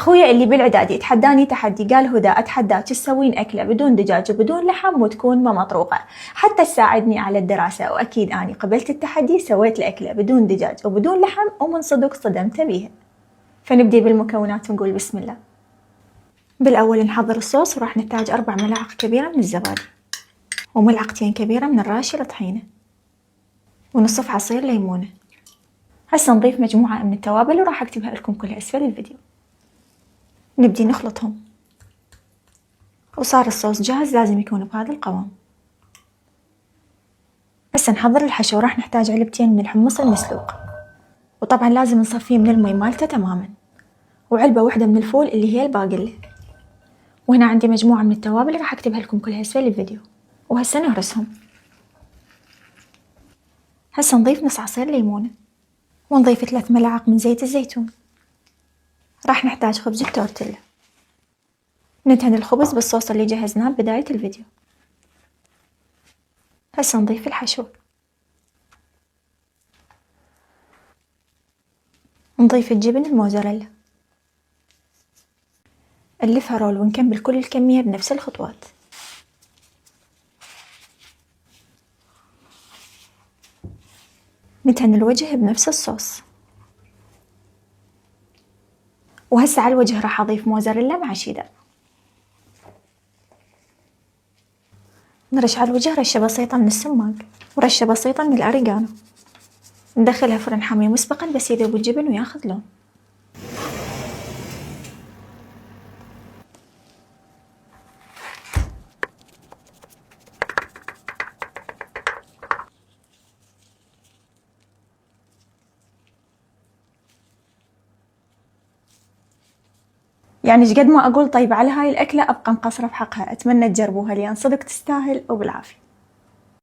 أخويا اللي بالإعدادي تحداني تحدي، قال هدى أتحداك تسوين أكلة بدون دجاج وبدون لحم وتكون ما مطروقة حتى تساعدني على الدراسة، وأكيد أني قبلت التحدي، سويت الأكلة بدون دجاج وبدون لحم ومن صدق صدمت بيها. فنبدي بالمكونات ونقول بسم الله. بالأول نحضر الصوص، وراح نحتاج 4 ملاعق كبيرة من الزبادي، وملعقتين كبيرة من الراشي الطحينة، ونصف عصير ليمونة. هسه نضيف مجموعة من التوابل وراح أكتبها لكم كلها أسفل الفيديو. نبدي نخلطهم، وصار الصوص جاهز، لازم يكون بهذا القوام. هسه نحضر الحشو، راح نحتاج علبتين من الحمص المسلوق، وطبعا لازم نصفيه من المي مالته تماما، وعلبة واحدة من الفول اللي هي الباقلة. وهنا عندي مجموعة من التوابل راح أكتبها لكم كلها أسفل الفيديو. وهسه نهرسهم. هسه نضيف نص عصير ليمونة، ونضيف 3 ملاعق من زيت الزيتون. راح نحتاج خبز التورتيلا. ندهن الخبز بالصوص اللي جهزناه ببداية الفيديو. هسه نضيف الحشو، نضيف الجبن الموزاريلا، نلفها رول ونكمل كل الكمية بنفس الخطوات. ندهن الوجه بنفس الصوص. وهسه على الوجه راح أضيف موزاريلا مع شيدر. نرش على الوجه رشة بسيطة من السماق ورشة بسيطة من الأوريغانو. ندخلها فرن حامي مسبقا بس يذوب الجبن وياخذ لون. يعني ايش قد ما أقول طيب على هاي الأكلة أبقى مقصرة في حقها. أتمنى تجربوها لأن صدق تستاهل، وبالعافية.